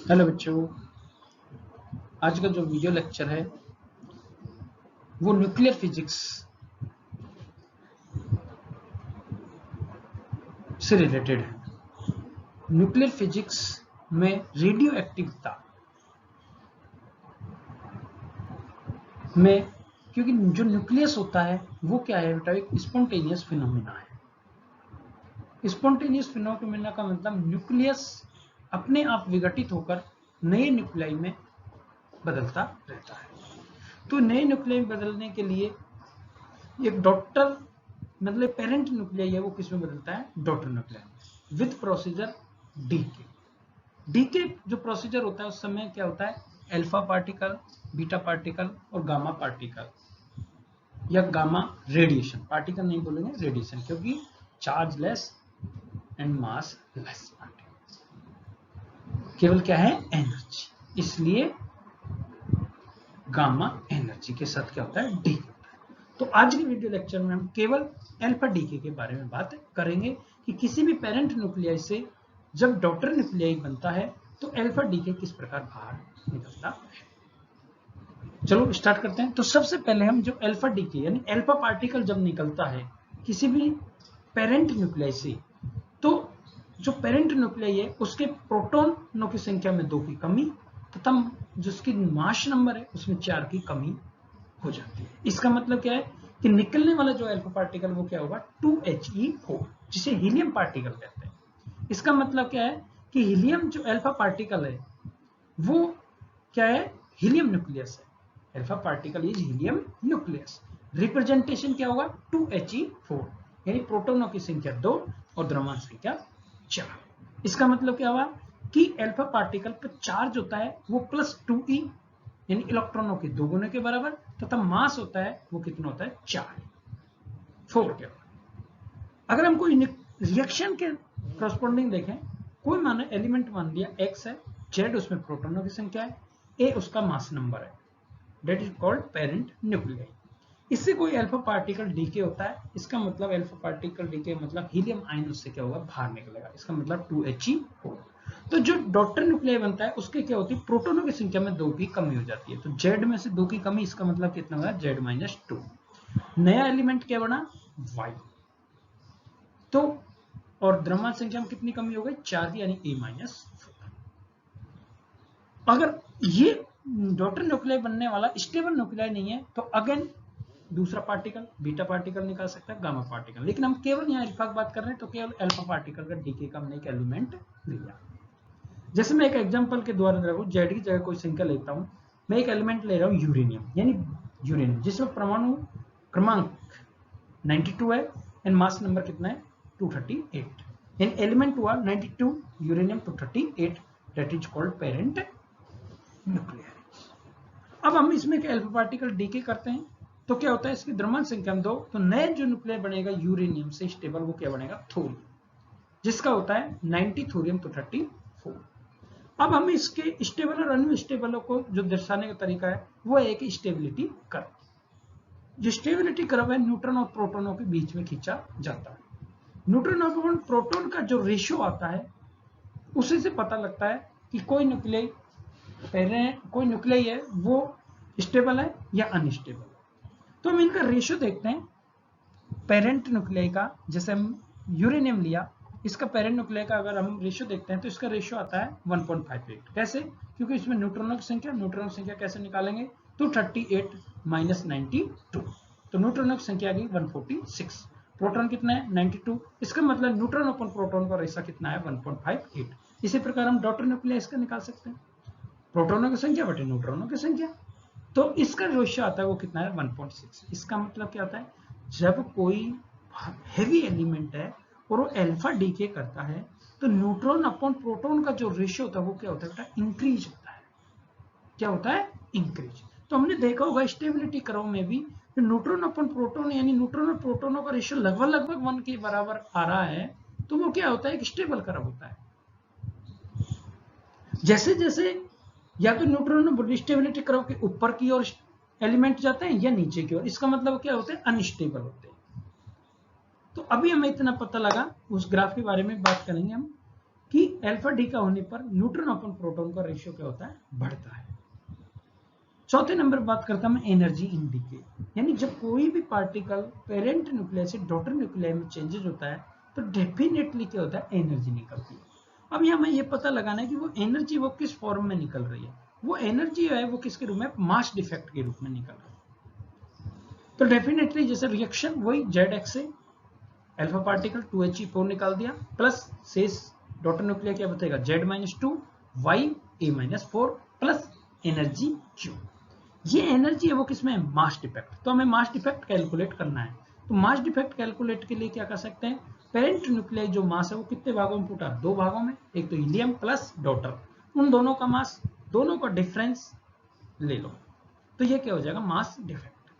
Hello बच्चों, आज का जो वीडियो लेक्चर है वो न्यूक्लियर फिजिक्स से रिलेटेड है। न्यूक्लियर फिजिक्स में रेडियो एक्टिविटी में, क्योंकि जो न्यूक्लियस होता है वो क्या है बेटा, एक स्पॉन्टेनियस फिनोमेना है। स्पॉन्टेनियस फिनोमेना का मतलब न्यूक्लियस अपने आप विघटित होकर नए न्यूक्लियाई में बदलता रहता है। तो नए न्यूक्लियाई बदलने के लिए एक डॉटर मतलब पेरेंट न्यूक्लियाई है वो किस में बदलता है, daughter nuclei with procedure decay. Decay जो प्रोसीजर होता है उस समय क्या होता है, अल्फा पार्टिकल, बीटा पार्टिकल और गामा पार्टिकल या गामा रेडिएशन, पार्टिकल नहीं बोलेंगे, रेडिएशन, क्योंकि chargeless and massless particle, केवल क्या है, एनर्जी, इसलिए गामा एनर्जी के साथ क्या होता है, डीके होता है। तो आज के वीडियो लेक्चर में हम केवल अल्फा डीके के बारे में बात करेंगे कि किसी भी पेरेंट न्यूक्लियाई से जब डॉटर न्यूक्लियाई बनता है तो अल्फा डीके किस प्रकार बाहर निकलता है। चलो स्टार्ट करते हैं। तो सबसे पहले हम जो अल्फा डीके यानी अल्फा पार्टिकल जब निकलता है किसी भी पेरेंट न्यूक्लियाई से, तो जो पेरेंट न्यूक्लियाई है उसके प्रोटॉनों की संख्या में 2 की कमी तथा जिसकी मास नंबर है उसमें 4 की कमी हो जाती है। इसका मतलब क्या है कि निकलने वाला जो अल्फा पार्टिकल वो क्या होगा, 2He4, जिसे हीलियम पार्टिकल कहते हैं। इसका मतलब क्या है कि हीलियम जो अल्फा पार्टिकल है वो क्या है, हीलियम न्यूक्लियस है। Alpha particle is helium nucleus. Representation क्या होगा, 2He4, यानी प्रोटॉनों की संख्या 2 और द्रव्यमान संख्या 4। इसका मतलब क्या हुआ कि अल्फा पार्टिकल का चार्ज होता है वो +2e यानी इलेक्ट्रॉनों के 2 गुने के बराबर, तथा मास होता है वो कितना होता है, 4 के बराबर। अगर हम कोई रिएक्शन के करस्पॉन्डिंग देखें, कोई माने एलिमेंट मान लिया x है, z उसमें प्रोटॉनों की संख्या है, a उसका मास नंबर है, that is called parent nuclei. इससे कोई अल्फा पार्टिकल डीके होता है, इसका मतलब अल्फा पार्टिकल डीके मतलब हीलियम आयन उससे क्या होगा, बाहर निकलेगा, इसका मतलब 2He4। तो जो डॉटर न्यूक्लियाई बनता है उसके क्या होती है, प्रोटॉनों की संख्या में 2 की कमी हो जाती है। तो Z में से 2 की कमी, इसका मतलब कितना होगा, Z-2। नया एलिमेंट क्या बना, Y। तो और द्रव्यमान संख्या में कितनी कमी हो गई, 4 की, यानी A-4। अगर ये डॉटर न्यूक्लियाई बनने वाला स्टेबल न्यूक्लियाई नहीं है तो अगेन दूसरा पार्टिकल, बीटा पार्टिकल निकाल सकता है, गामा पार्टिकल, लेकिन हम केवल यहाँ अल्फा की बात कर रहे हैं तो केवल अल्फा पार्टिकल का डीके का हमने एक एलिमेंट लिया। जैसे मैं एक एग्जांपल के द्वारा रखूं, जेड की जगह कोई संख्या लेता हूं, मैं एक एलिमेंट ले रहा हूं यूरेनियम, यानी यूरेनियम जिसमें परमाणु क्रमांक 92 है एंड मास नंबर कितना है, 238, यानी एलिमेंट हुआ 92 uranium 238, that is called parent nuclear. अब हम इसमें एक अल्फा पार्टिकल डीके करते हैं तो क्या होता है, इसकी द्रव्यमान संख्या में 2, तो नए जो न्यूक्लियर बनेगा यूरेनियम से स्टेबल वो क्या बनेगा, थोरियम, जिसका होता है 90 थोरियम 234। अब हम इसके स्टेबल और अनस्टेबलों को जो दर्शाने का तरीका है वो है एक स्टेबिलिटी कर्व। जो स्टेबिलिटी कर्व है न्यूट्रॉन और प्रोटॉनों के बीच में खींचा जाता है। न्यूट्रॉन और प्रोटॉन का जो रेशियो आता है उसी से पता लगता है कि कोई न्यूक्लियाई है वो स्टेबल है या अनस्टेबल है। तो हम इनका रेशियो देखते हैं पेरेंट न्यूक्लियाई का। जैसे हम यूरेनियम लिया, इसका पेरेंट न्यूक्लियाई का अगर हम रेशियो देखते हैं तो इसका रेशियो आता है 1.58। कैसे, क्योंकि इसमें न्यूट्रॉनों की संख्या कैसे निकालेंगे, 238 माइनस 92, तो न्यूट्रॉनों की संख्या आ गई 146, प्रोटॉन कितना है 92, इसका मतलब न्यूट्रॉन अपन प्रोटॉन का रेशियो कितना है 1.58। इसी प्रकार हम डॉटर न्यूक्लियाई इसका निकाल सकते हैं, प्रोटॉनों की संख्या बटे न्यूट्रॉनों की संख्या, तो इसका रेशियो आता है वो कितना है 1.6। इसका मतलब क्या होता है, जब कोई हेवी एलिमेंट है और वो अल्फा डीके करता है तो न्यूट्रॉन अपॉन प्रोटॉन का जो रेशियो होता है वो क्या होता है बेटा, इंक्रीज होता है। क्या होता है, इंक्रीज। तो हमने देखा होगा स्टेबिलिटी कर्व में भी न्यूट्रॉन अपॉन प्रोटॉन यानी न्यूट्रॉन और प्रोटॉनों का रेशियो लगभग 1 के बराबर आ रहा है तो वो क्या होता है, एक स्टेबल कर्व होता है। जैसे जैसे या तो न्यूट्रॉन स्टेबिलिटी कर्व के ऊपर की ओर एलिमेंट जाते हैं या नीचे की ओर, इसका मतलब क्या होते हैं, अनस्टेबल होते हैं। तो अभी हमें इतना पता लगा, उस ग्राफ के बारे में बात करेंगे हम कि अल्फा डी का होने पर न्यूट्रॉन अपन प्रोटॉन का रेशियो क्या होता है, बढ़ता है। चौथे नंबर बात करता हूं मैं एनर्जी इन डीके, यानी जब कोई भी पार्टिकल पेरेंट न्यूक्लियस से डॉटर न्यूक्लियस में चेंजेस होता है तो डेफिनेटली क्या होता है, एनर्जी निकलती है। अब यहाँ मैं ये पता लगाना है कि वो एनर्जी वो किस फॉर्म में निकल रही है। वो एनर्जी है वो किसके रूप में, मास डिफेक्ट के रूप में निकल रही है। तो डेफिनेटली जैसे रिएक्शन वही जेड एक्स से अल्फा पार्टिकल 2He4 निकाल दिया, प्लस शेष डॉटर न्यूक्लियर क्या बताएगा, Z-2 Ya-4 plus energy Q। ये एनर्जी है वो किसमें, मास डिफेक्ट। तो हमें मास डिफेक्ट कैलकुलेट करना है। तो मास डिफेक्ट कैलकुलेट के लिए क्या कर सकते हैं, पेरेंट न्यूक्लियर जो मास है वो कितने भागों में फूटा, 2 भागों में, एक तो हीलियम प्लस डॉटर, उन दोनों का मास, दोनों का डिफरेंस ले लो, तो ये क्या हो जाएगा, मास डिफेक्ट।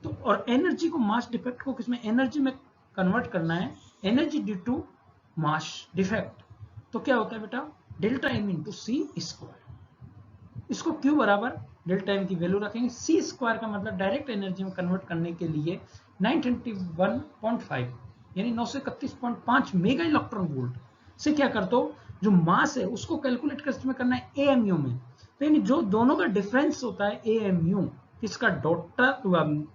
तो और एनर्जी को, मास डिफेक्ट को किसमें, एनर्जी में कन्वर्ट करना है, energy due to mass defect. तो क्या होता है बेटा, delta M into C square. इसको क्यू बराबर डेल्टा एम की वैल्यू रखेंगे, सी स्क्वायर का मतलब डायरेक्ट एनर्जी में कन्वर्ट करने के लिए 921.5 यानी 931.5 मेगा इलेक्ट्रॉन वोल्ट से क्या करते हो, जो मास है उसको कैलकुलेट करना है एएमयू में। तो यानी जो दोनों का डिफरेंस होता है एएमयू, किसका, daughter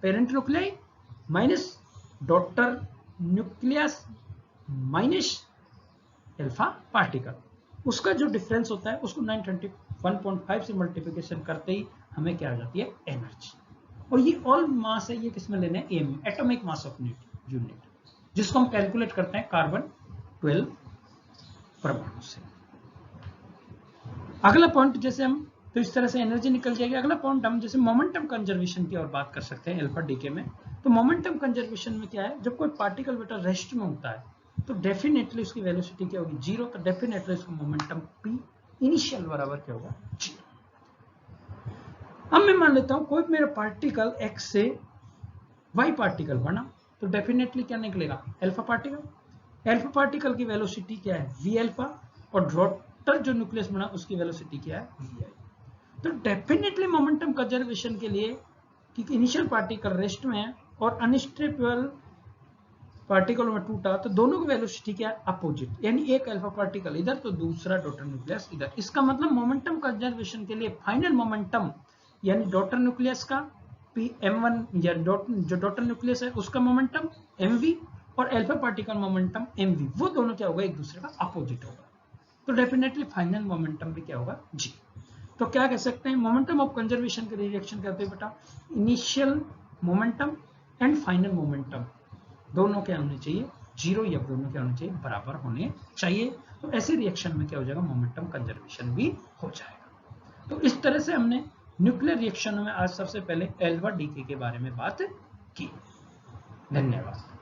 parent nuclei minus daughter nucleus minus alpha particle, उसका जो डिफरेंस होता है उसको 921.5 से मल्टीप्लिकेशन करते ही हमें क्या आ जाती है, एनर्जी। और ये ऑल मास है, ये किसमें लेना है, M, atomic mass of unit, जिसको हम कैलकुलेट करते हैं कार्बन 12 परमाणु से। अगला पॉइंट जैसे हम, तो इस तरह से एनर्जी निकल जाएगी। अगला पॉइंट हम जैसे मोमेंटम कंजर्वेशन की और बात कर सकते हैं अल्फा डीके में। तो मोमेंटम कंजर्वेशन में क्या है, जब कोई पार्टिकल बेटा रेस्ट में होता है तो डेफिनेटली उसकी वेलोसिटी क्या होगी, 0। तो डेफिनेटली उसका मोमेंटम पी इनिशियल बराबर क्या होगा, 0। अब मैं मान लेता हूं कोई मेरा पार्टिकल एक्स से वाई पार्टिकल बना, तो डेफिनेटली क्या निकलेगा, अल्फा पार्टिकल। अल्फा पार्टिकल की वेलोसिटी क्या है, वी अल्फा, और डॉटर जो न्यूक्लियस बना उसकी वेलोसिटी क्या है, वी आई। तो डेफिनेटली मोमेंटम कंजर्वेशन के लिए, क्योंकि इनिशियल पार्टिकल रेस्ट में है और अनस्टेबल पार्टिकल में टूटा, तो दोनों की वेलोसिटी क्या है, अपोजिट, यानी एक अल्फा पार्टिकल इधर तो दूसरा डॉटर न्यूक्लियस इधर। इसका मतलब मोमेंटम कंजर्वेशन के लिए फाइनल मोमेंटम यानी डॉटर न्यूक्लियस का पी m1 या जो डॉटर न्यूक्लियस है उसका मोमेंटम mv और अल्फा पार्टिकल मोमेंटम mv, वो दोनों क्या होगा, एक दूसरे का अपोजिट होगा। तो डेफिनेटली फाइनल मोमेंटम भी क्या होगा, जी। तो क्या कह सकते हैं, मोमेंटम ऑफ कंजर्वेशन के रिएक्शन करते हैं बेटा, initial momentum and final momentum दोनों क्या होने चाहिए, 0, या दोनों क्या होने चाहिए, बराबर होने चाहिए। तो ऐसे रिएक्शन में क्या हो जाएगा, मोमेंटम कंजर्वेशन भी हो जाएगा। तो इस तरह से हमने न्यूक्लियर रिएक्शनों में आज सबसे पहले अल्फा डीके के बारे में बात की। धन्यवाद।